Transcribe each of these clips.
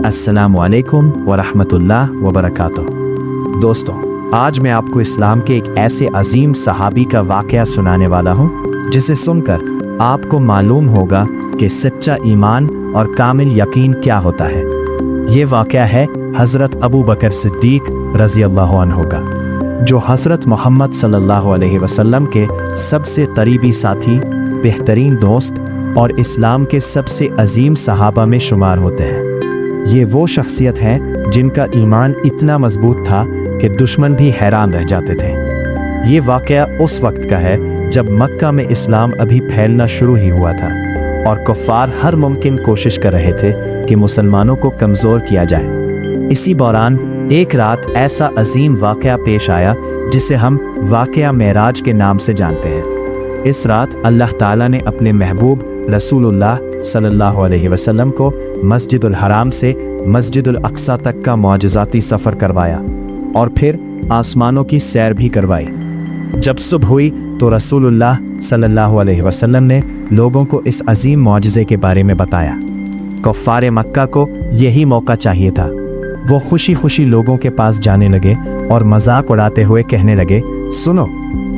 अस्सलामु अलैकुम व रहमतुल्लाह व बरकातुहू। दोस्तों, आज मैं आपको इस्लाम के एक ऐसे अजीम सहाबी का वाक़या सुनाने वाला हूँ जिसे सुनकर आपको मालूम होगा कि सच्चा ईमान और कामिल यकीन क्या होता है। ये वाक़या है हज़रत अबू बकर सिद्दीक़ रज़ी अल्लाह अन्हु का, जो हज़रत मोहम्मद सल्लल्लाहु अलैहि वसल्लम के सबसे करीबी साथी, बेहतरीन दोस्त और इस्लाम के सबसे अजीम सहाबा में शुमार होते हैं। ये वो शख्सियत हैं जिनका ईमान इतना मजबूत था कि दुश्मन भी हैरान रह जाते थे। ये वाक़या उस वक्त का है जब मक्का में इस्लाम अभी फैलना शुरू ही हुआ था और कुफ़ार हर मुमकिन कोशिश कर रहे थे कि मुसलमानों को कमज़ोर किया जाए। इसी दौरान एक रात ऐसा अजीम वाक़या पेश आया जिसे हम वाक़या मेराज के नाम से जानते हैं। इस रात अल्लाह ताला ने अपने महबूब रसूलुल्लाह सल्लल्लाहु अलैहि वसल्लम को मस्जिदुल हराम से मस्जिदुल अक्सा तक का मौजज़ाती सफ़र करवाया और फिर आसमानों की सैर भी करवाई। जब सुबह हुई तो रसूलुल्लाह सल्लल्लाहु अलैहि वसल्लम ने लोगों को इस अजीम मौजज़े के बारे में बताया। कुफ़ार मक्का को यही मौका चाहिए था। वो खुशी खुशी लोगों के पास जाने लगे और मजाक उड़ाते हुए कहने लगे, सुनो,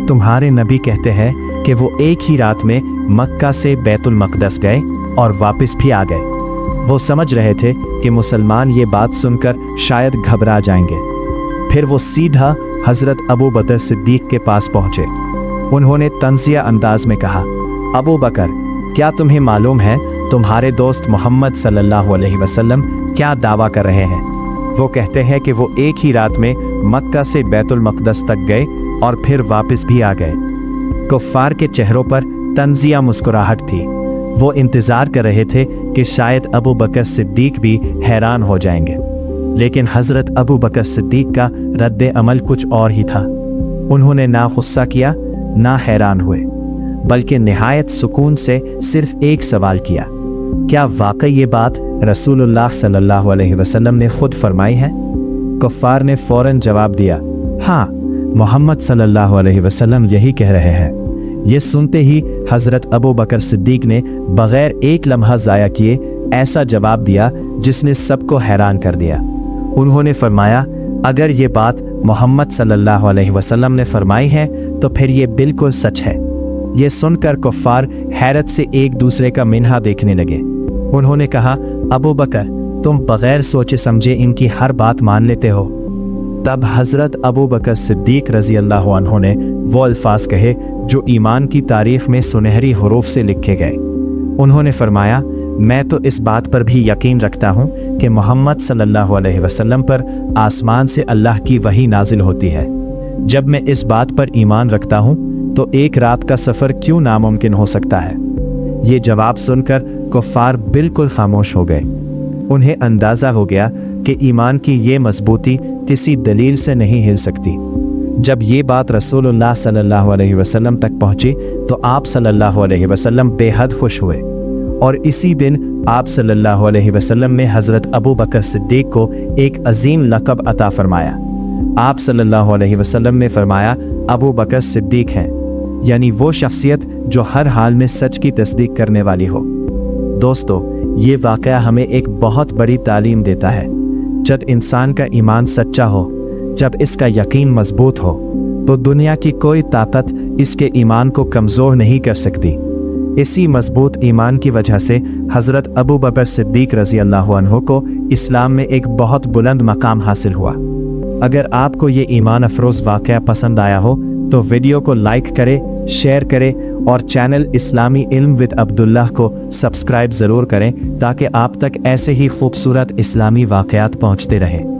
तुम्हारे नबी कहते हैं कि वो एक ही रात में मक्का से बैतुल मक़दस गए और वापस भी आ गए। वो समझ रहे थे कि मुसलमान ये बात सुनकर शायद घबरा जाएंगे। फिर वो सीधा हज़रत अबू बकर सिद्दीक़ के पास पहुँचे। उन्होंने तंज़िया अंदाज में कहा, अबू बकर, क्या तुम्हें मालूम है तुम्हारे दोस्त मोहम्मद सल्लल्लाहु अलैहि वसल्लम क्या दावा कर रहे हैं? वो कहते हैं कि वो एक ही रात में मक्का से बैतुल मक़दस तक गए और फिर वापस भी आ गए। कुफ़ार के चेहरों पर तंज़िया मुस्कुराहट थी। वो इंतज़ार कर रहे थे कि शायद अबू बकर सिद्दीक़ भी हैरान हो जाएंगे, लेकिन हज़रत अबू बकर सिद्दीक़ का रद्द अमल कुछ और ही था। उन्होंने ना गुस्सा किया ना हैरान हुए, बल्कि निहायत सुकून से सिर्फ एक सवाल किया, क्या वाकई ये बात रसूलुल्लाह सल्लल्लाहु अलैहि वसल्लम ने खुद फरमाई है? कुफ़ार ने फ़ौरन जवाब दिया, हाँ, मोहम्मद सल्लल्लाहु अलैहि वसल्लम यही कह रहे हैं। ये सुनते ही हज़रत अबू बकर सिद्दीक़ ने बग़ैर एक लम्हा ज़ाया किए ऐसा जवाब दिया जिसने सबको हैरान कर दिया। उन्होंने फरमाया, अगर ये बात मोहम्मद सल्लल्लाहु अलैहि वसल्लम ने फरमाई है तो फिर ये बिल्कुल सच है। ये सुनकर कुफ़ार हैरत से एक दूसरे का मिन्हा देखने लगे। उन्होंने कहा, अबू बकर, तुम बग़ैर सोचे समझे इनकी हर बात मान लेते हो। तब हज़रत अबू बकर सिद्दीक़ रज़ी अल्लाह अन्हु ने वो अल्फाज कहे जो ईमान की तारीख़ में सुनहरी हुरूफ से लिखे गए। उन्होंने फरमाया, मैं तो इस बात पर भी यकीन रखता हूँ कि मोहम्मद सल्लल्लाहु अलैहि वसल्लम पर आसमान से अल्लाह की वही नाजिल होती है। जब मैं इस बात पर ईमान रखता हूँ तो एक रात का सफ़र क्यों नामुमकिन हो सकता है? ये जवाब सुनकर कुफ़ार बिल्कुल खामोश हो गए। उन्हें अंदाज़ा हो गया कि ईमान की ये मजबूती किसी दलील से नहीं हिल सकती। जब ये बात रसूलुल्लाह सल्लल्लाहु अलैहि वसल्लम तक पहुँची तो आप सल्लल्लाहु अलैहि वसल्लम बेहद खुश हुए और इसी दिन आप सल्लल्लाहु अलैहि वसल्लम ने हज़रत अबू बकर सिद्दीक़ को एक अजीम लक़ब अता फरमाया। आप सल्लल्लाहु अलैहि वसल्लम ने फरमाया, अबू बकर सिद्दीक़ हैं, यानी वो शख्सियत जो हर हाल में सच की तस्दीक करने वाली हो। दोस्तों, ये वाक़या हमें एक बहुत बड़ी तालीम देता है। जब इंसान का ईमान सच्चा हो, जब इसका यकीन मजबूत हो, तो दुनिया की कोई ताकत इसके ईमान को कमज़ोर नहीं कर सकती। इसी मजबूत ईमान की वजह से हज़रत अबू बकर सिद्दीक़ रज़ी अल्लाह अन्हु को इस्लाम में एक बहुत बुलंद मकाम हासिल हुआ। अगर आपको ये ईमान अफरोज़ वाक़या पसंद आया हो तो वीडियो को लाइक करें, शेयर करें और चैनल इस्लामी इल्म विद अब्दुल्लाह को सब्सक्राइब ज़रूर करें ताकि आप तक ऐसे ही खूबसूरत इस्लामी वाक़यात पहुँचते रहें।